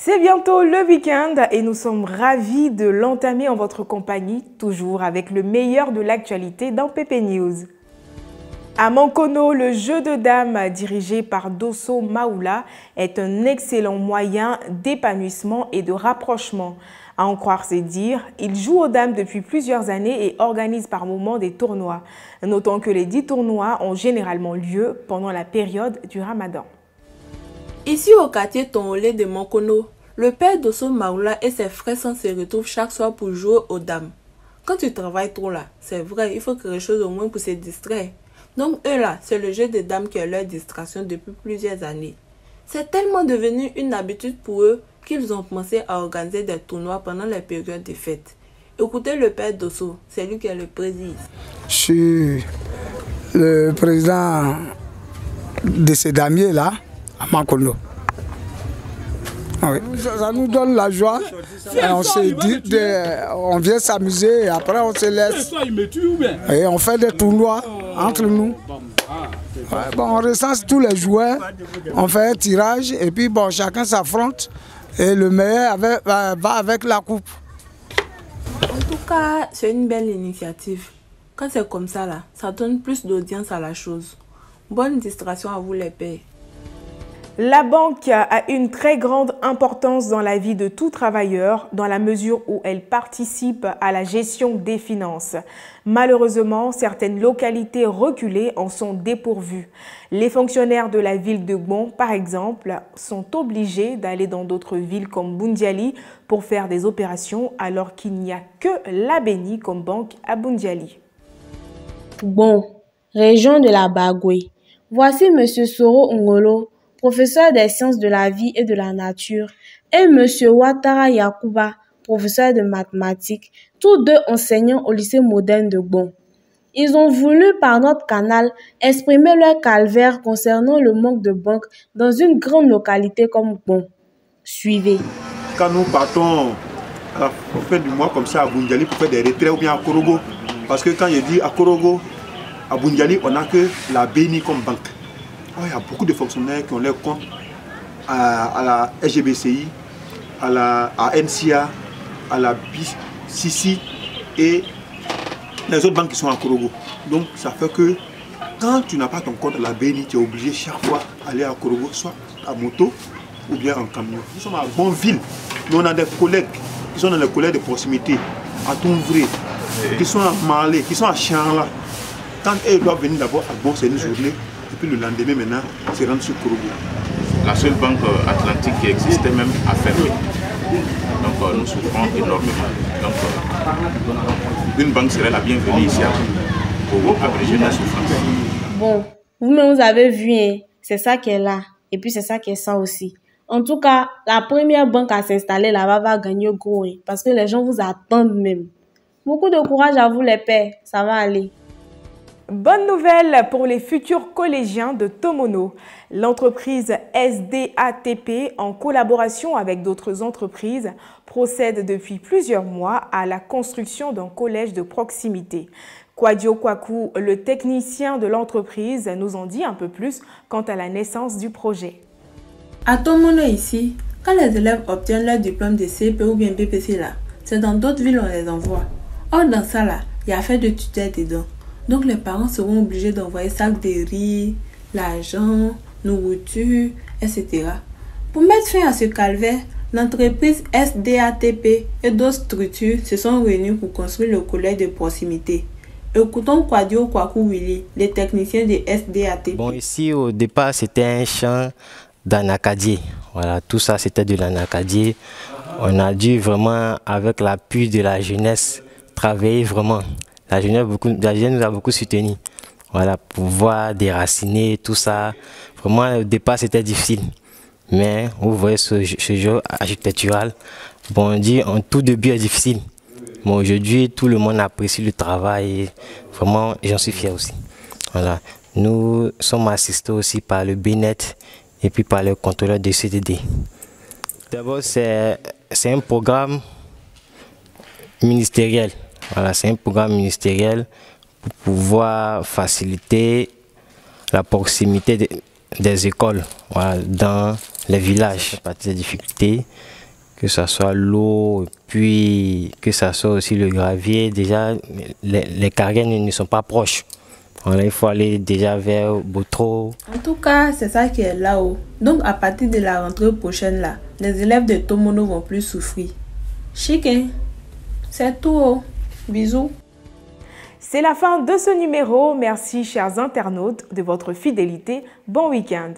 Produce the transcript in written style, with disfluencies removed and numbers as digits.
C'est bientôt le week-end et nous sommes ravis de l'entamer en votre compagnie, toujours avec le meilleur de l'actualité dans PP News. À Mankono, le jeu de dames dirigé par Dosso Maoula est un excellent moyen d'épanouissement et de rapprochement. À en croire ses dires, il joue aux dames depuis plusieurs années et organise par moments des tournois. Notons que les 10 tournois ont généralement lieu pendant la période du Ramadan. Ici au quartier Tongolé de Mankono, le père Dosso Maoula et ses frères se retrouvent chaque soir pour jouer aux dames. Quand tu travailles trop là, c'est vrai, il faut quelque chose au moins pour se distraire. Donc eux là, c'est le jeu des dames qui est leur distraction depuis plusieurs années. C'est tellement devenu une habitude pour eux qu'ils ont pensé à organiser des tournois pendant les périodes de fêtes. Écoutez le père Dosso, c'est lui qui est le président. Je suis le président de ces damiers là, à Mankono. Oui. Ça nous donne la joie. Et on vient s'amuser et après on se laisse. Et on fait des tournois entre nous. Ouais, bon, on recense tous les joueurs, on fait un tirage et puis bon, chacun s'affronte et le meilleur va avec la coupe. En tout cas, c'est une belle initiative. Quand c'est comme ça là, ça donne plus d'audience à la chose. Bonne distraction à vous les pères. La banque a une très grande importance dans la vie de tout travailleur dans la mesure où elle participe à la gestion des finances. Malheureusement, certaines localités reculées en sont dépourvues. Les fonctionnaires de la ville de Gbon, par exemple, sont obligés d'aller dans d'autres villes comme Boundiali pour faire des opérations alors qu'il n'y a que la Béni comme banque à Boundiali. Bon, région de la Bagoué. Voici M. Soro Ngolo, professeur des sciences de la vie et de la nature, et M. Ouattara Yakuba, professeur de mathématiques, tous deux enseignants au lycée moderne de Gbon. Ils ont voulu, par notre canal, exprimer leur calvaire concernant le manque de banques dans une grande localité comme Gbon. Suivez. Quand nous partons à la fin du mois comme ça à Boundiali pour faire des retraits ou bien à Korogo, parce que quand je dis à Korogo, à Boundiali, on n'a que la Béni comme banque. Il y a beaucoup de fonctionnaires qui ont leur compte à la SGBCI, à NCA, à la BCC et les autres banques qui sont à Korogo. Donc ça fait que quand tu n'as pas ton compte à la BNI, tu es obligé chaque fois d'aller à Korogo, soit à moto ou bien en camion. Nous sommes à Bonville, mais on a des collègues qui sont dans les collèges de proximité, à Toumvré, qui sont à Malé, qui sont à Chanla. Quand eux doivent venir d'abord à Bon, c'est une journée. Et puis le lendemain, maintenant, c'est rendu sur Korogo. La seule banque atlantique qui existait même a fermé. Donc nous souffrons énormément. Donc une banque serait la bienvenue ici pour abréger nos souffrances. Bon, vous-même vous avez vu, hein, c'est ça qui est là. Et puis c'est ça qui est ça aussi. En tout cas, la première banque à s'installer là-bas va gagner gros. Hein, parce que les gens vous attendent même. Beaucoup de courage à vous les pères. Ça va aller. Bonne nouvelle pour les futurs collégiens de Tomono. L'entreprise SDATP, en collaboration avec d'autres entreprises, procède depuis plusieurs mois à la construction d'un collège de proximité. Kwadio Kwaku, le technicien de l'entreprise, nous en dit un peu plus quant à la naissance du projet. À Tomono ici, quand les élèves obtiennent leur diplôme de CP ou bien BPC là, c'est dans d'autres villes on les envoie. Or dans ça là, il y a affaire de tutelle dedans. Donc les parents seront obligés d'envoyer sacs de riz, l'argent, nourriture, etc. Pour mettre fin à ce calvaire, l'entreprise SDATP et d'autres structures se sont réunies pour construire le collège de proximité. Écoutons Kwadio Kwaku Willy, les techniciens de SDATP. Bon, ici au départ c'était un champ d'anacadier. Voilà, tout ça c'était de l'anacadier. On a dû vraiment, avec l'appui de la jeunesse, travailler vraiment. La jeunesse nous a beaucoup soutenus. Voilà, pour pouvoir déraciner tout ça. Vraiment, au départ, c'était difficile. Mais vous voyez ce jeu architectural, bon, on dit en tout début est difficile. Mais aujourd'hui, tout le monde apprécie le travail et vraiment, j'en suis fier aussi. Voilà. Nous sommes assistés aussi par le BNet et puis par le contrôleur de CDD. D'abord, c'est un programme ministériel. Voilà, c'est un programme ministériel pour pouvoir faciliter la proximité des écoles, voilà, dans les villages. À partir des difficultés, que ce soit l'eau, puis que ce soit aussi le gravier. Déjà, les carrières ne sont pas proches. Il faut aller déjà vers Botro. En tout cas, c'est ça qui est là-haut. Donc, à partir de la rentrée prochaine, là, les élèves de Tomono vont plus souffrir. Chic, hein? C'est tout. Bisous. C'est la fin de ce numéro. Merci, chers internautes, de votre fidélité. Bon week-end.